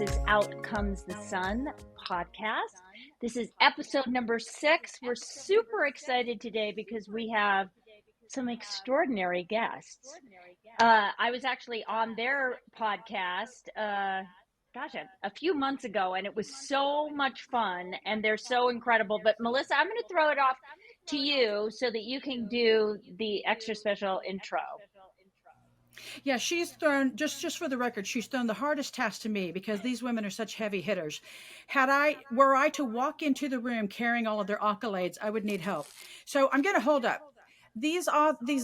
is Out Comes the Sun podcast. This is episode number 6. We're super excited today because we have some extraordinary guests. I was actually on their podcast, a few months ago, and it was so much fun, and they're so incredible. But Melissa, I'm going to throw it off to you so that you can do the extra special intro. Yeah, she's thrown, just for the record, she's thrown the hardest task to me because these women are such heavy hitters. Were I to walk into the room carrying all of their accolades, I would need help. So I'm going to hold up. These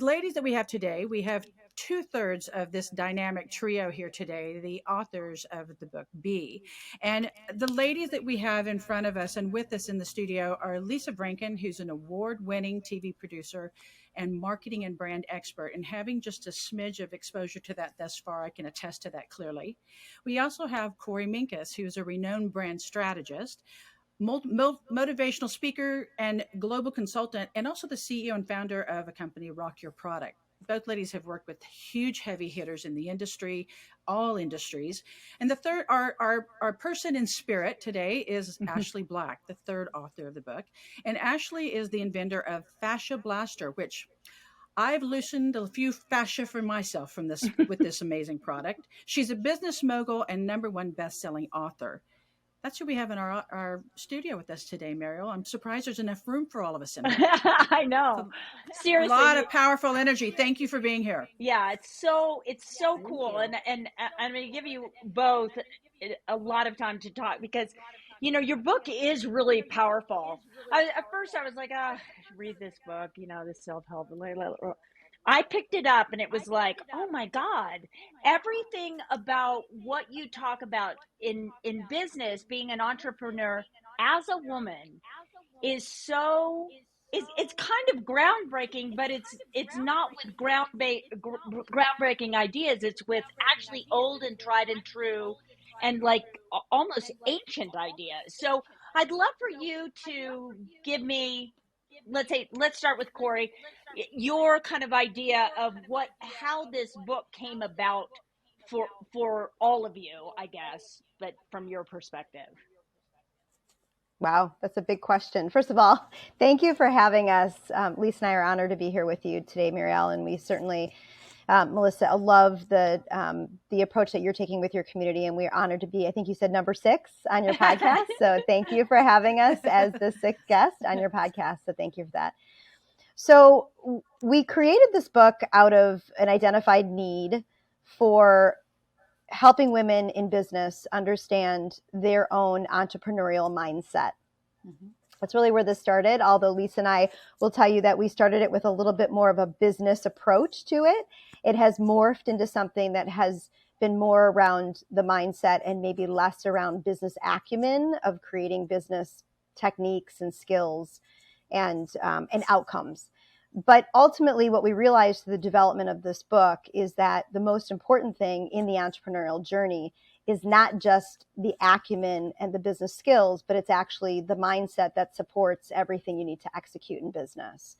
ladies that we have today, we have 2/3 of this dynamic trio here today, the authors of the book B. And the ladies that we have in front of us and with us in the studio are Lisa Vrancken, who's an award-winning TV producer and marketing and brand expert. And having just a smidge of exposure to that thus far, I can attest to that clearly. We also have Korie Minkus, who's a renowned brand strategist, motivational speaker and global consultant, and also the CEO and founder of a company, Rock Your Product. Both ladies have worked with huge heavy hitters in the industry, all industries. And the third, our person in spirit today is Ashley Black, the third author of the book. And Ashley is the inventor of Fascia Blaster, which I've loosened a few fascia for myself with this amazing product. She's a business mogul and #1 best-selling author. That's who we have in our studio with us today, Mariel. I'm surprised there's enough room for all of us in here. I know. Seriously. A lot of powerful energy. Thank you for being here. Yeah, it's so cool. And I'm going to give you both a lot of time to talk because, you know, your book is really powerful. At first I was like, I should read this book, this self-help. I picked it up and it was like, oh my God, everything about what you talk about in business, being an entrepreneur as a woman is so, it's kind of groundbreaking, but it's not with groundbreaking ideas. It's with actually old and tried and true and like almost ancient ideas. So I'd love for you to give me, let's start with Korie, your kind of idea of how this book came about for all of you, I guess, but from your perspective. Wow, that's a big question. First of all, thank you for having us. Lisa and I are honored to be here with you today, Mariel, and we certainly, Melissa, love the approach that you're taking with your community, and we're honored to be, I think you said number 6 on your podcast. So thank you for having us as the 6th guest on your podcast. So thank you for that. So we created this book out of an identified need for helping women in business understand their own entrepreneurial mindset. Mm-hmm. That's really where this started. Although Lisa and I will tell you that we started it with a little bit more of a business approach to it. It has morphed into something that has been more around the mindset and maybe less around business acumen of creating business techniques and skills and outcomes. But ultimately, what we realized through the development of this book is that the most important thing in the entrepreneurial journey is not just the acumen and the business skills, but it's actually the mindset that supports everything you need to execute in business.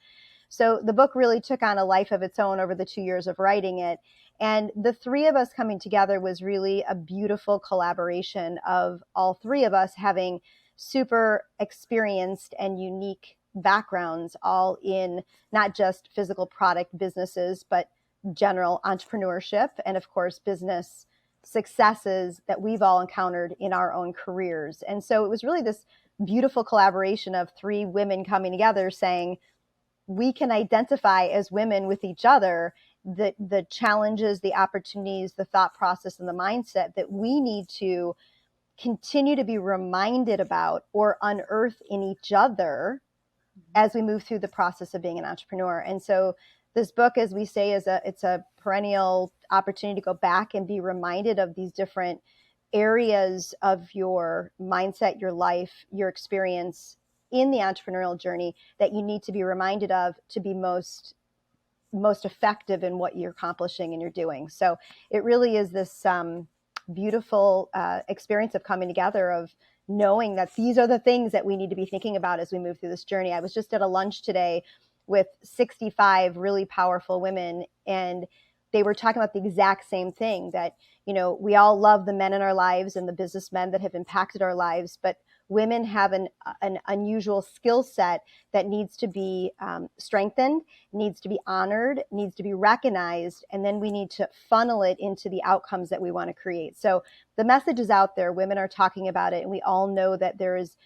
So the book really took on a life of its own over the 2 years of writing it. And the 3 of us coming together was really a beautiful collaboration of all 3 of us having super experienced and unique backgrounds, all in not just physical product businesses, but general entrepreneurship and, of course, business successes that we've all encountered in our own careers. And so it was really this beautiful collaboration of 3 women coming together saying, we can identify as women with each other the challenges, the opportunities, the thought process, and the mindset that we need to continue to be reminded about or unearth in each other as we move through the process of being an entrepreneur. And so this book, as we say, it's a perennial opportunity to go back and be reminded of these different areas of your mindset, your life, your experience in the entrepreneurial journey that you need to be reminded of to be most effective in what you're accomplishing and you're doing. So it really is this beautiful experience of coming together, of knowing that these are the things that we need to be thinking about as we move through this journey. I was just at a lunch today with 65 really powerful women, and they were talking about the exact same thing, that, we all love the men in our lives and the businessmen that have impacted our lives, but women have an unusual skill set that needs to be strengthened, needs to be honored, needs to be recognized, and then we need to funnel it into the outcomes that we want to create. So the message is out there. Women are talking about it, and we all know that there is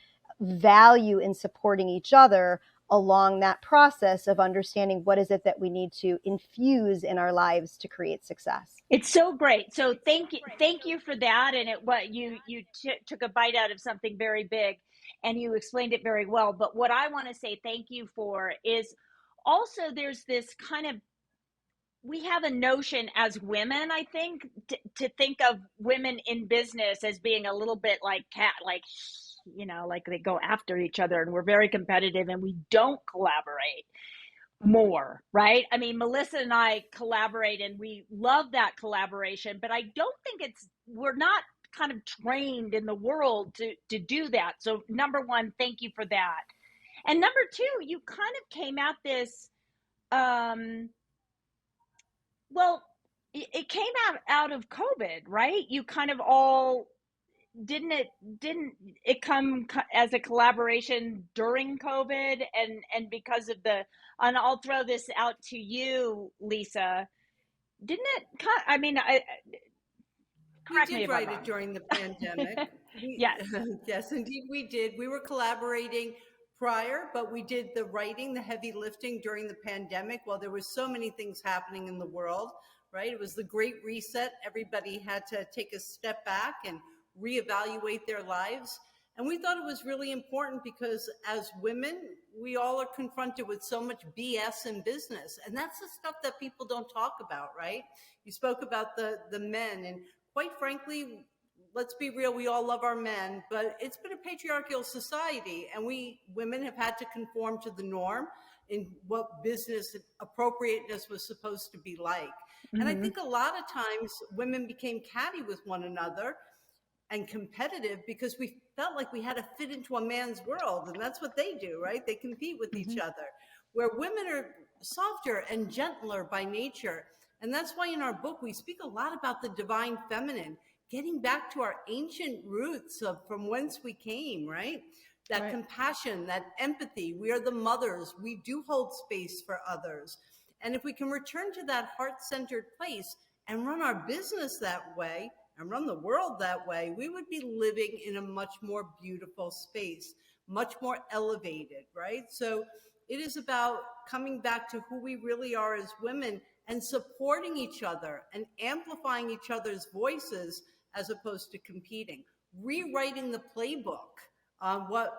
value in supporting each other along that process of understanding what is it that we need to infuse in our lives to create success. It's so great. So thank you for that. And you took a bite out of something very big, and you explained it very well. But what I want to say thank you for is also, there's this kind of, we have a notion as women, I think, to think of women in business as being a little bit like like they go after each other, and we're very competitive and we don't collaborate more, right? I mean, Melissa and I collaborate and we love that collaboration, but I don't think we're not kind of trained in the world to do that. So number one, thank you for that. And number two, you kind of came at this, well, it came out of COVID, right? You kind of all, didn't it come as a collaboration during COVID, and because of and I'll throw this out to you, Lisa, didn't it I mean, correct me We did if I'm write wrong. it during the pandemic. Yes. Yes, indeed we did. We were collaborating prior, but we did the writing, the heavy lifting during the pandemic while there was so many things happening in the world, right? It was the Great Reset. Everybody had to take a step back and reevaluate their lives. And we thought it was really important because as women, we all are confronted with so much BS in business. And that's the stuff that people don't talk about, right? You spoke about the men, and quite frankly, let's be real, we all love our men, but it's been a patriarchal society, and we women have had to conform to the norm in what business appropriateness was supposed to be like. Mm-hmm. And I think a lot of times women became catty with one another and competitive because we felt like we had to fit into a man's world, and that's what they do, right? They compete with each other, where women are softer and gentler by nature. And that's why in our book, we speak a lot about the divine feminine, getting back to our ancient roots of from whence we came, right? That right. Compassion, that empathy. We are the mothers. We do hold space for others. And if we can return to that heart-centered place and run our business that way and run the world that way, we would be living in a much more beautiful space, much more elevated, right? So it is about coming back to who we really are as women and supporting each other and amplifying each other's voices as opposed to competing, rewriting the playbook on what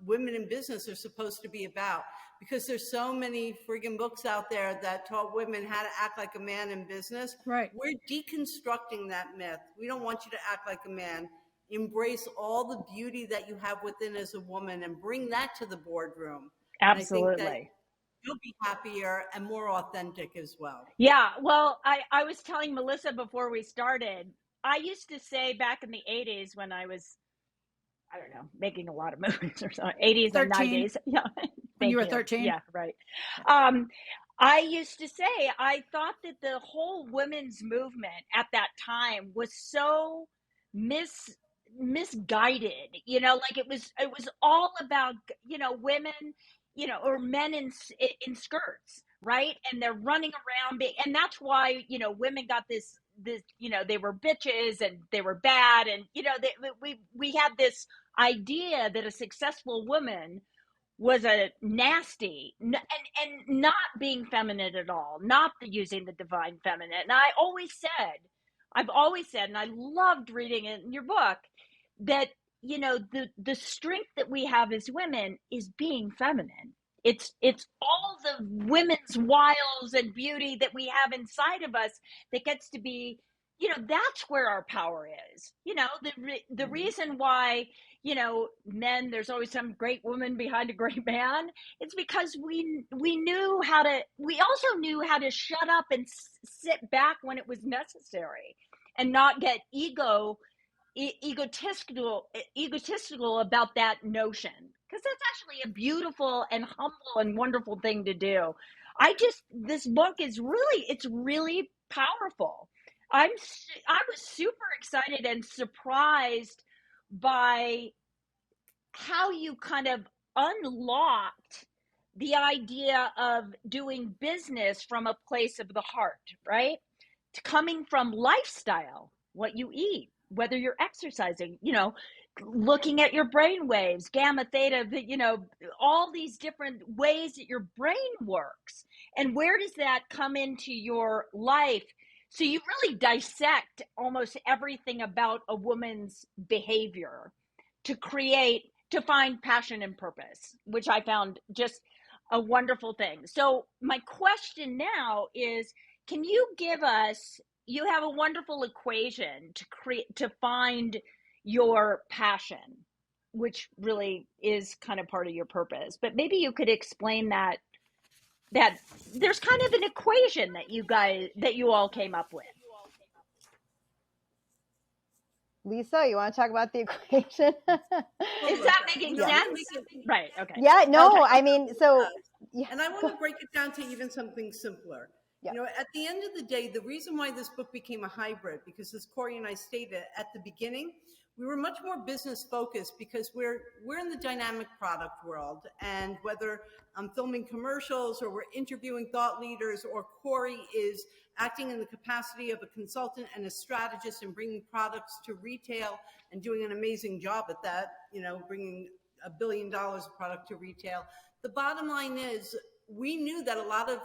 women in business are supposed to be about, because there's so many friggin' books out there that taught women how to act like a man in business. Right. We're deconstructing that myth. We don't want you to act like a man. Embrace all the beauty that you have within as a woman and bring that to the boardroom. Absolutely. And I think that you'll be happier and more authentic as well. Yeah. Well, I was telling Melissa before we started, I used to say back in the 80s when I was, I don't know, making a lot of movies or something, 80s 13. And 90s. Yeah. When you were 13? Yeah, right. I used to say, I thought that the whole women's movement at that time was so misguided, like it was all about, women, or men in skirts, right? And they're running around, and that's why, women got this, they were bitches and they were bad. And, we had this idea that a successful woman was a nasty and not being feminine at all, not using the divine feminine. And I've always said, and I loved reading it in your book, that, the strength that we have as women is being feminine. It's all the women's wiles and beauty that we have inside of us that gets to be, that's where our power is. The reason why, men, there's always some great woman behind a great man. It's because we also knew how to shut up and sit back when it was necessary and not get egotistical about that notion, because that's actually a beautiful and humble and wonderful thing to do. This book is really powerful. I was super excited and surprised by how you kind of unlocked the idea of doing business from a place of the heart, right? Coming from lifestyle, what you eat, whether you're exercising, looking at your brain waves, gamma, theta, all these different ways that your brain works. And where does that come into your life? So you really dissect almost everything about a woman's behavior to find passion and purpose, which I found just a wonderful thing. So my question now is, can you give us, you have a wonderful equation to find your passion, which really is kind of part of your purpose, but maybe you could explain that there's kind of an equation that you all came up with. Lisa, you want to talk about the equation? Is that making sense? Right. Okay. Yeah. No. Okay. I mean, so. Yeah. And I want to break it down to even something simpler. Yeah. At the end of the day, the reason why this book became a hybrid, because as Korie and I stated at the beginning, we were much more business focused because we're in the dynamic product world. And whether I'm filming commercials or we're interviewing thought leaders, or Korie is acting in the capacity of a consultant and a strategist and bringing products to retail and doing an amazing job at that, bringing $1 billion of product to retail. The bottom line is, we knew that a lot of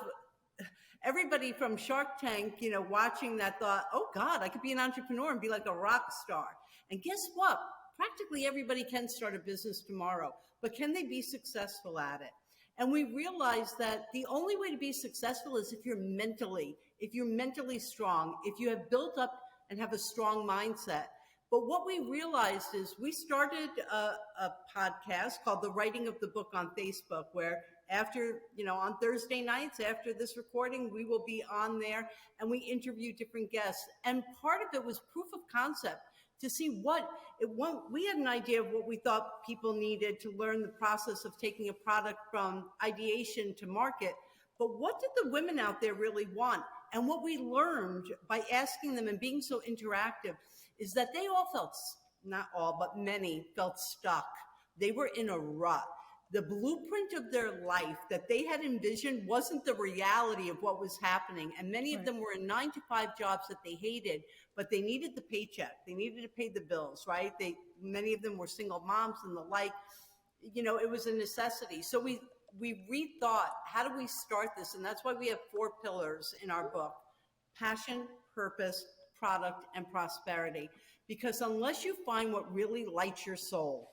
everybody from Shark Tank, watching that thought, oh God, I could be an entrepreneur and be like a rock star. And guess what? Practically everybody can start a business tomorrow, but can they be successful at it? And we realized that the only way to be successful is if you're mentally strong, if you have built up and have a strong mindset. But what we realized is we started a podcast called The Writing of the Book on Facebook, where after, on Thursday nights after this recording, we will be on there and we interview different guests. And part of it was proof of concept to see we had an idea of what we thought people needed to learn the process of taking a product from ideation to market. But what did the women out there really want? And what we learned by asking them and being so interactive is that they all felt, not all, but many felt stuck. They were in a rut. The blueprint of their life that they had envisioned wasn't the reality of what was happening. And many of them were in 9-to-5 jobs that they hated, but they needed the paycheck. They needed to pay the bills, right? Many of them were single moms and the like. It was a necessity. So we rethought, how do we start this? And that's why we have 4 pillars in our book: passion, purpose, product, and prosperity. Because unless you find what really lights your soul,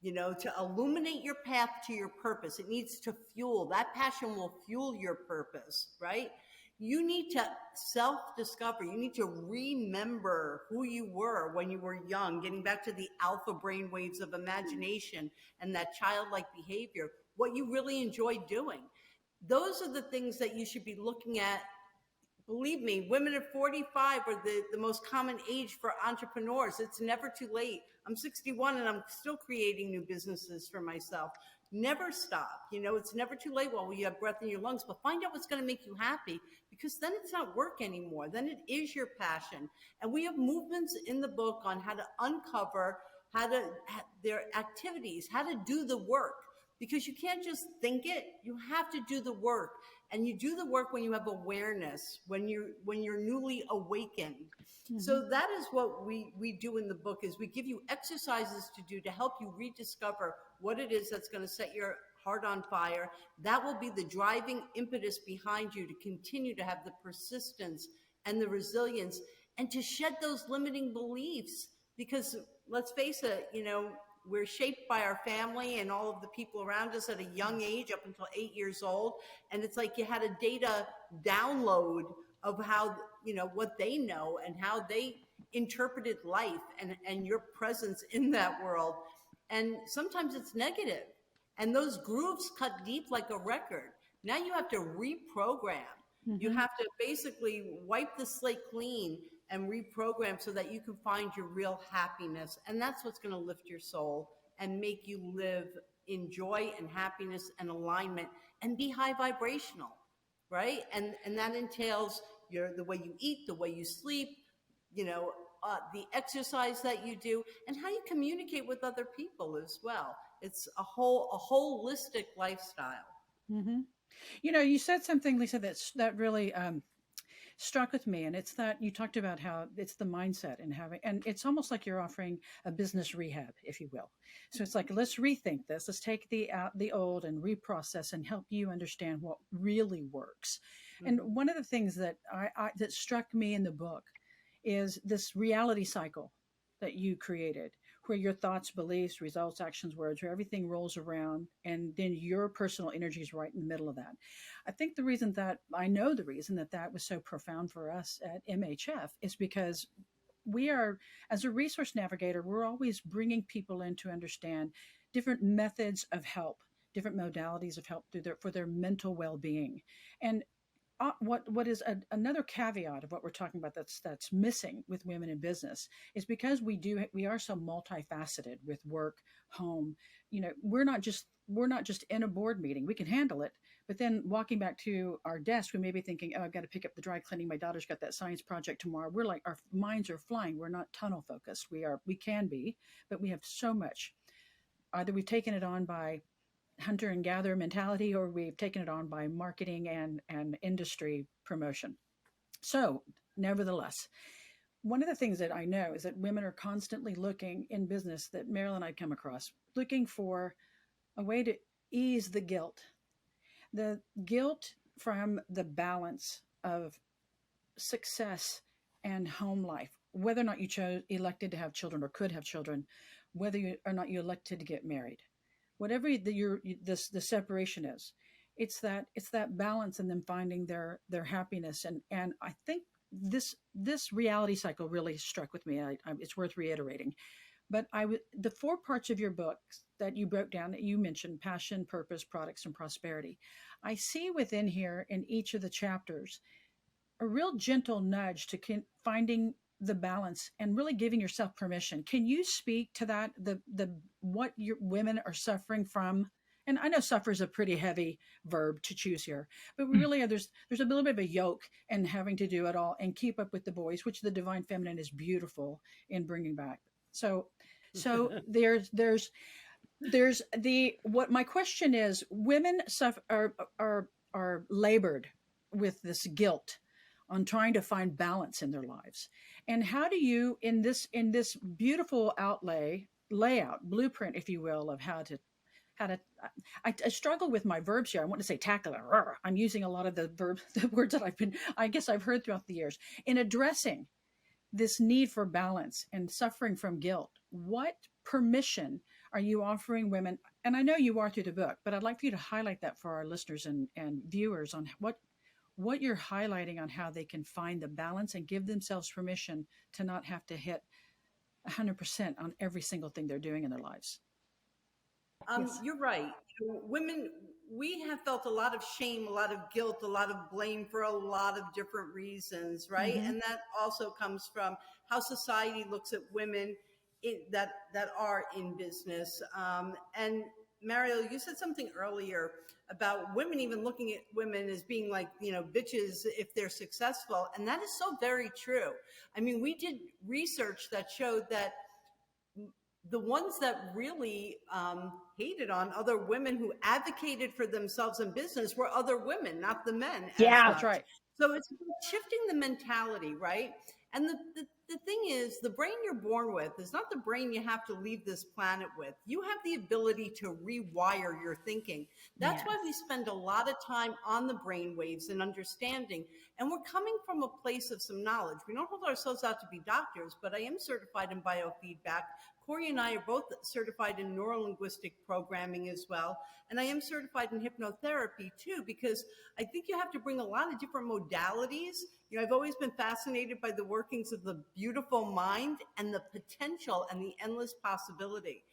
to illuminate your path to your purpose, it needs to fuel. That passion will fuel your purpose, right? You need to self-discover. You need to remember who you were when you were young, getting back to the alpha brain waves of imagination and that childlike behavior, what you really enjoy doing. Those are the things that you should be looking at. Believe me, women at 45 are the most common age for entrepreneurs. It's never too late. I'm 61 and I'm still creating new businesses for myself. Never stop. It's never too late while you have breath in your lungs, but find out what's going to make you happy, because then it's not work anymore. Then it is your passion. And we have movements in the book on how to uncover their activities, how to do the work, because you can't just think it. You have to do the work. And you do the work when you have awareness, when you're newly awakened. Mm-hmm. So that is what we do in the book, is we give you exercises to do to help you rediscover what it is that's going to set your heart on fire. That will be the driving impetus behind you to continue to have the persistence and the resilience and to shed those limiting beliefs. Because let's face it, we're shaped by our family and all of the people around us at a young age, up until 8 years old. And it's like you had a data download of how, what they know and how they interpreted life and your presence in that world. And sometimes it's negative. And those grooves cut deep like a record. Now you have to reprogram. Mm-hmm. You have to basically wipe the slate clean and reprogram so that you can find your real happiness. And that's what's going to lift your soul and make you live in joy and happiness and alignment and be high vibrational, right? And that entails the way you eat, the way you sleep, the exercise that you do, and how you communicate with other people as well. It's a holistic lifestyle. Mm-hmm. You said something, Lisa, that really struck with me, and it's that you talked about how it's the mindset and having, and it's almost like you're offering a business rehab, if you will. So it's like, let's rethink this, let's take the old and reprocess and help you understand what really works. And Mm-hmm. one of the things that that struck me in the book is this reality cycle that you created, where your thoughts, beliefs, results, actions, words, where everything rolls around, and then your personal energy is right in the middle of that. I think the reason that that was so profound for us at MHF is because we are, as a resource navigator, we're always bringing people in to understand different methods of help, different modalities of help for their mental well-being. And what is another caveat of what we're talking about that's missing with women in business is because we are so multifaceted with work, home. We're not just in a board meeting. We can handle it, but then walking back to our desk, we may be thinking, oh, I've got to pick up the dry cleaning, my daughter's got that science project tomorrow. We're like, our minds are flying. We're not tunnel focused. We can be, but we have so much. Either we've taken it on by hunter and gatherer mentality, or we've taken it on by marketing and industry promotion. So, nevertheless, one of the things that I know is that women are constantly looking in business, that Mariel and I come across, looking for a way to ease the guilt from the balance of success and home life, whether or not you elected to have children or could have children, or not you elected to get married, whatever the separation is. It's that balance and them finding their happiness. And I think this reality cycle really struck with me. It's worth reiterating. But the 4 parts of your book that you broke down, that you mentioned: passion, purpose, products, and prosperity. I see within here in each of the chapters a real gentle nudge to finding the balance and really giving yourself permission. Can you speak to that? The what your women are suffering from? And I know suffer is a pretty heavy verb to choose here, but we really are, there's a little bit of a yoke in having to do it all and keep up with the boys, which the divine feminine is beautiful in bringing back. So there's what my question is: women suffer are labored with this guilt on trying to find balance in their lives. And how do you, in this beautiful layout, blueprint, if you will, of how to I struggle with my verbs here. I want to say tackle it. I'm using a lot of the words that I've heard throughout the years in addressing this need for balance and suffering from guilt. What permission are you offering women? And I know you are through the book, but I'd like for you to highlight that for our listeners and viewers on what you're highlighting on how they can find the balance and give themselves permission to not have to hit 100% on every single thing they're doing in their lives. Yes. You're right. Women, we have felt a lot of shame, a lot of guilt, a lot of blame for a lot of different reasons, right? Mm-hmm. And that also comes from how society looks at women that are in business. And Mariel, you said something earlier about women even looking at women as being like, bitches if they're successful. And that is so very true. I mean, we did research that showed that the ones that really hated on other women who advocated for themselves in business were other women, not the men as Yeah. much. That's right. So it's shifting the mentality, right? And the thing is, the brain you're born with is not the brain you have to leave this planet with. You have the ability to rewire your thinking. That's why we spend a lot of time on the brain waves and understanding. And we're coming from a place of some knowledge. We don't hold ourselves out to be doctors, but I am certified in biofeedback. Korie and I are both certified in neurolinguistic programming as well. And I am certified in hypnotherapy too, because I think you have to bring a lot of different modalities. I've always been fascinated by the workings of the beautiful mind and the potential and the endless possibility.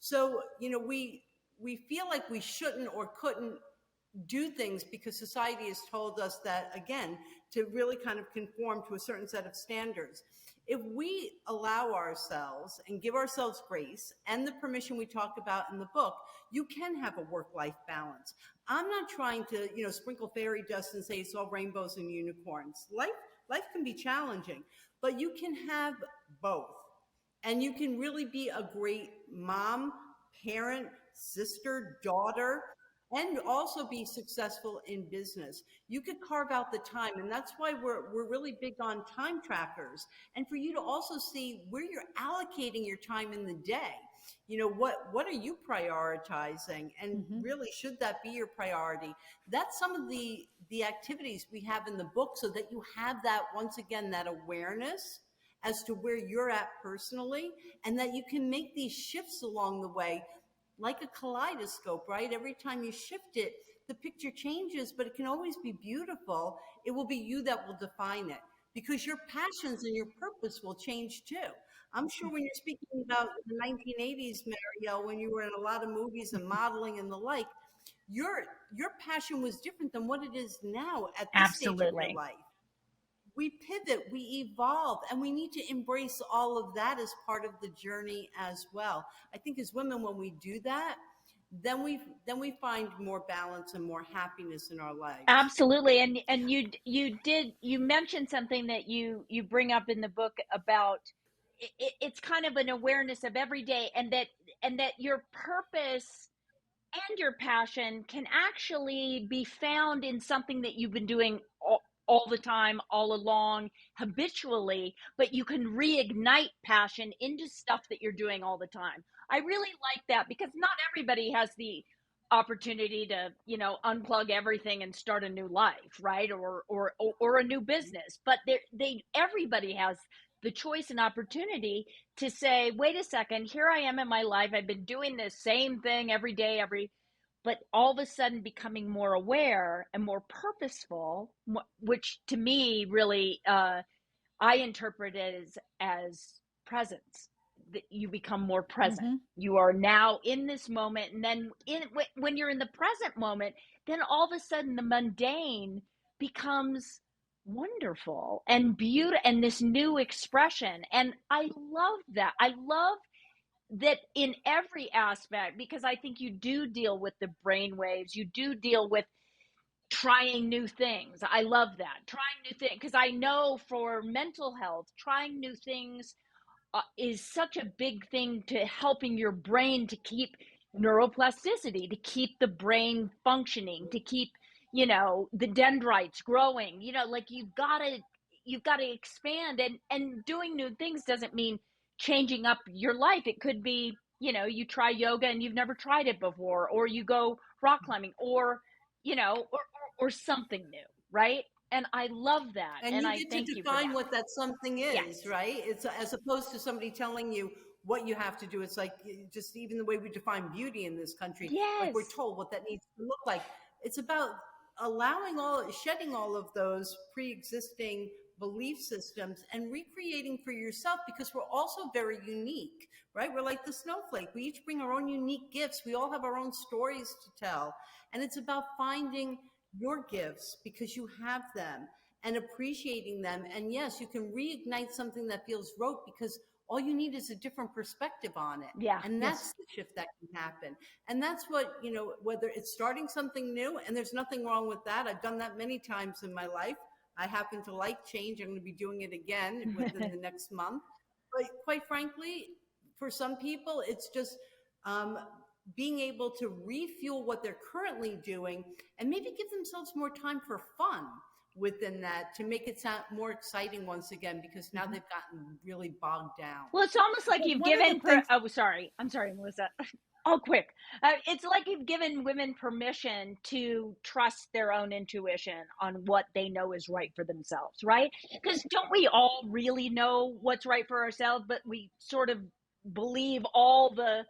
So, we feel like we shouldn't or couldn't do things because society has told us that, again, to really kind of conform to a certain set of standards. If we allow ourselves and give ourselves grace and the permission we talk about in the book, you can have a work-life balance. I'm not trying to, sprinkle fairy dust and say it's all rainbows and unicorns. Life can be challenging, but you can have both. And you can really be a great mom, parent, sister, daughter, and also be successful in business. You could carve out the time. And that's why we're really big on time trackers. And for you to also see where you're allocating your time in the day. What are you prioritizing? And Mm-hmm. really, should that be your priority? That's some of the activities we have in the book, so that you have that, once again, that awareness as to where you're at personally, and that you can make these shifts along the way, like a kaleidoscope, right? Every time you shift it, the picture changes, but it can always be beautiful. It will be you that will define it, because your passions and your purpose will change too. I'm sure when you're speaking about the 1980s, Mariel, when you were in a lot of movies and modeling and the like, your passion was different than what it is now at this stage of your Absolutely. life. We pivot, we evolve, and we need to embrace all of that as part of the journey as well. I think as women, when we do that, then we find more balance and more happiness in our lives. Absolutely. And you mentioned something that you bring up in the book about it's kind of an awareness of every day, and that your purpose and your passion can actually be found in something that you've been doing all the time, all along, habitually, but you can reignite passion into stuff that you're doing all the time. I really like that, because not everybody has the opportunity to, unplug everything and start a new life, right? Or a new business. But everybody has the choice and opportunity to say, wait a second, here I am in my life. I've been doing this same thing every day, but all of a sudden becoming more aware and more purposeful, which to me really, I interpret it as presence. That you become more present. Mm-hmm. You are now in this moment, and then when you're in the present moment, then all of a sudden the mundane becomes wonderful and beautiful, and this new expression. And I love that. I love that in every aspect, because I think you do deal with the brain waves. You do deal with trying new things. I love that. Trying new things, because I know for mental health, trying new things is such a big thing to helping your brain to keep neuroplasticity, to keep the brain functioning, to keep, the dendrites growing. Like you've got to expand, and doing new things doesn't mean changing up your life. It could be, you try yoga and you've never tried it before, or you go rock climbing, or or something new, right? And I love that, And and you I get to thank you for define that. what that something is, Yes. right? It's as opposed to somebody telling you what you have to do. It's like, just even the way we define beauty in this country, like we're Yes. told what that needs to look like. It's about shedding all of those pre-existing belief systems and recreating for yourself, because we're also very unique, right? We're like the snowflake. We each bring our own unique gifts. We all have our own stories to tell. And it's about finding your gifts because you have them, and appreciating them. And yes, you can reignite something that feels rote, because all you need is a different perspective on it. Yeah. And Yes. that's the shift that can happen. And that's what, whether it's starting something new, and there's nothing wrong with that. I've done that many times in my life. I happen to like change. I'm going to be doing it again within the next month. But quite frankly, for some people, it's just um, being able to refuel what they're currently doing, and maybe give themselves more time for fun within that, to make it sound more exciting once again, because now they've gotten really bogged down. Well, it's almost like Well, you've one of the given things, oh, sorry. I'm sorry, Melissa. Oh, quick. It's like you've given women permission to trust their own intuition on what they know is right for themselves, right? Because don't we all really know what's right for ourselves, but we sort of believe all the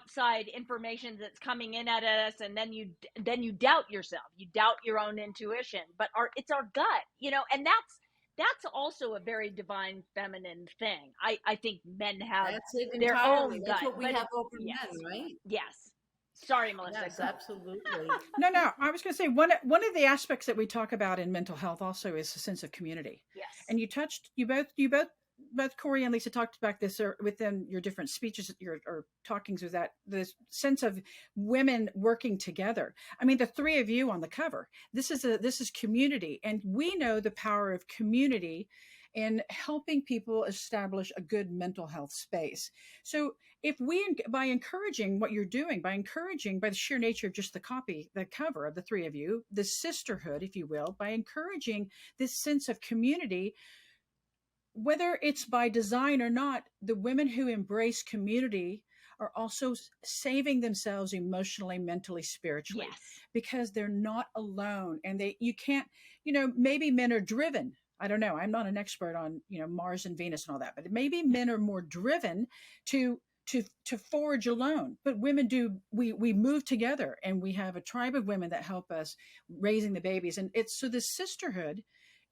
outside information that's coming in at us, and then you doubt yourself. You doubt your own intuition, but it's our gut, and that's also a very divine feminine thing. I think men have That's it their entirely. own That's gut, what we but have over yes, men, right? yes. Sorry, Melissa, Yes, go. absolutely. no, I was going to say one of the aspects that we talk about in mental health also is a sense of community. Yes. And you both both Korie and Lisa talked about this within your different speeches, or talkings, with that the sense of women working together. I mean, the three of you on the cover. This is community, and we know the power of community in helping people establish a good mental health space. So if we, by encouraging what you're doing, by encouraging, by the sheer nature of just the cover of the three of you, the sisterhood, if you will, by encouraging this sense of community, whether it's by design or not, the women who embrace community are also saving themselves emotionally, mentally, spiritually, Yes. because they're not alone. And you can't, maybe men are driven. I don't know. I'm not an expert on, Mars and Venus and all that, but maybe men are more driven to forge alone. But women do, we move together, and we have a tribe of women that help us raising the babies. And it's so this sisterhood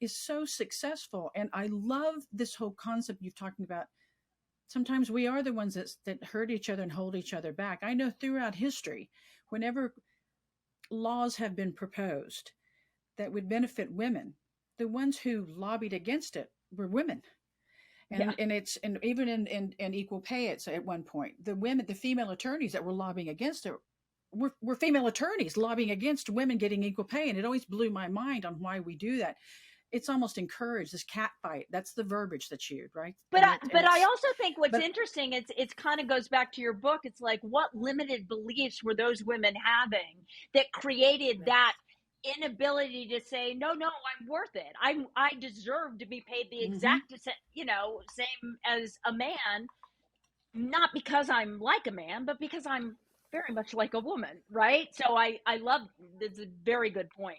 is so successful. And I love this whole concept you've talking about. Sometimes we are the ones that hurt each other and hold each other back. I know throughout history, whenever laws have been proposed that would benefit women, the ones who lobbied against it were women. And even in equal pay, it's at one point, the female attorneys that were lobbying against it were female attorneys lobbying against women getting equal pay. And it always blew my mind on why we do that. It's almost encouraged, this cat fight. That's the verbiage that's used, right? But I also think what's interesting, it's kind of goes back to your book. It's like, what limited beliefs were those women having that created that inability to say, no, I'm worth it. I deserve to be paid the exact, same as a man, not because I'm like a man, but because I'm very much like a woman, right? So I love, it's a very good point.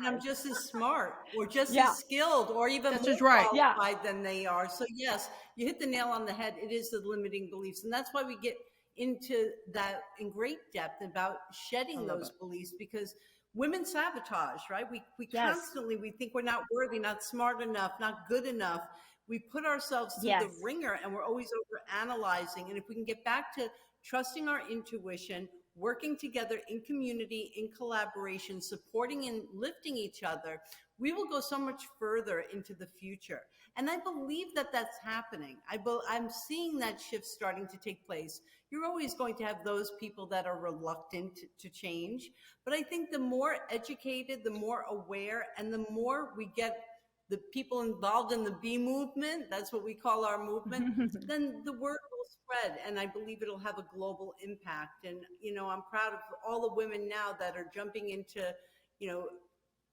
I'm just as smart, or just as skilled, or even more qualified than they are. So yes, you hit the nail on the head. It is the limiting beliefs. And that's why we get into that in great depth about shedding those beliefs, because women sabotage, right? We constantly, we think we're not worthy, not smart enough, not good enough. We put ourselves through the ringer, and we're always over analyzing. And if we can get back to trusting our intuition, working together in community, in collaboration, supporting and lifting each other, we will go so much further into the future. And I believe that that's happening. I'm seeing that shift starting to take place. You're always going to have those people that are reluctant to change. But I think the more educated, the more aware, and the more we get the people involved in the B movement, that's what we call our movement, then the word will spread, and I believe it'll have a global impact. And, I'm proud of all the women now that are jumping into,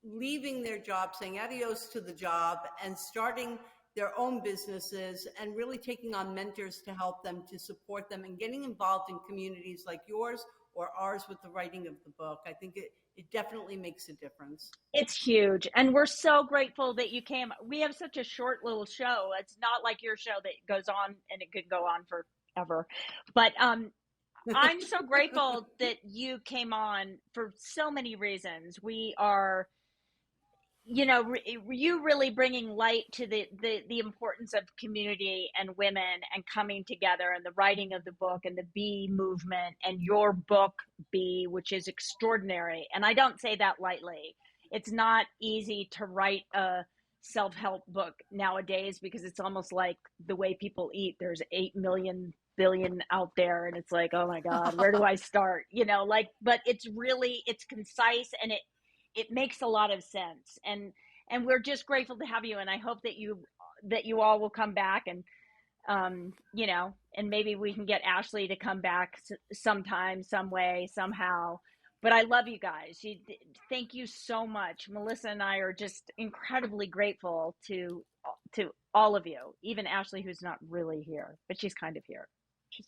leaving their job, saying adios to the job, and starting their own businesses, and really taking on mentors to help them, to support them, and getting involved in communities like yours or ours with the writing of the book. I think it definitely makes a difference. It's huge. And we're so grateful that you came. We have such a short little show. It's not like your show that goes on and it could go on forever. But I'm so grateful that you came on for so many reasons. We are, you really bringing light to the importance of community and women and coming together, and the writing of the book and the B movement, and your book B, which is extraordinary. And I don't say that lightly. It's not easy to write a self-help book nowadays, because it's almost like the way people eat. There's 8 million billion out there, and it's like, oh my God, where do I start? But it's concise, and it makes a lot of sense, and we're just grateful to have you. And I hope that you all will come back, and and maybe we can get Ashley to come back sometime, some way, somehow. But I love you guys. Thank you so much. Melissa and I are just incredibly grateful to all of you, even Ashley, who's not really here, but she's kind of here.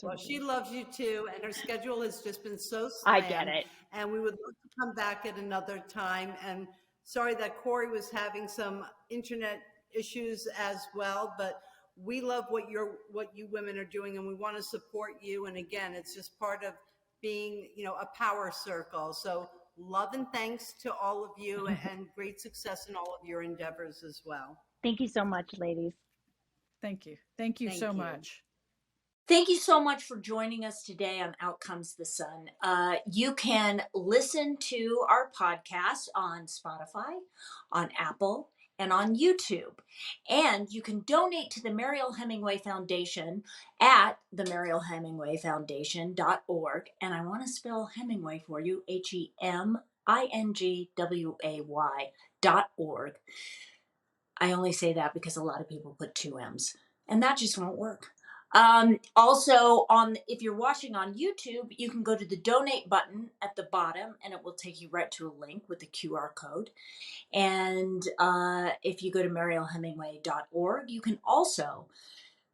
Well, she loves you too, and her schedule has just been so slammed. I get it. And we would love to come back at another time. And sorry that Korie was having some internet issues as well, but we love what you women are doing, and we want to support you. And again, it's just part of being, a power circle. So love and thanks to all of you, and great success in all of your endeavors as well. Thank you so much, ladies. Thank you. Thank you so much. Thank you so much for joining us today on Out Comes the Sun. You can listen to our podcast on Spotify, on Apple, and on YouTube. And you can donate to the Mariel Hemingway Foundation at the MarielHemingwayFoundation.org. And I want to spell Hemingway for you, HEMINGWAY.org. I only say that because a lot of people put two M's, and that just won't work. Also, if you're watching on YouTube, you can go to the donate button at the bottom, and it will take you right to a link with the QR code. And if you go to MarielHemingway.org, you can also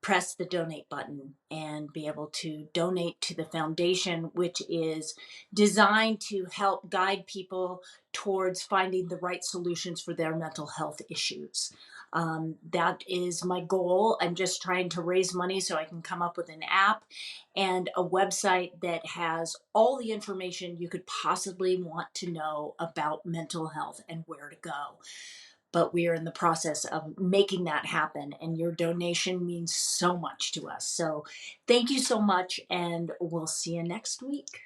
press the donate button and be able to donate to the foundation, which is designed to help guide people towards finding the right solutions for their mental health issues. That is my goal. I'm just trying to raise money so I can come up with an app and a website that has all the information you could possibly want to know about mental health and where to go. But we are in the process of making that happen, and your donation means so much to us. So thank you so much, and we'll see you next week.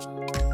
more.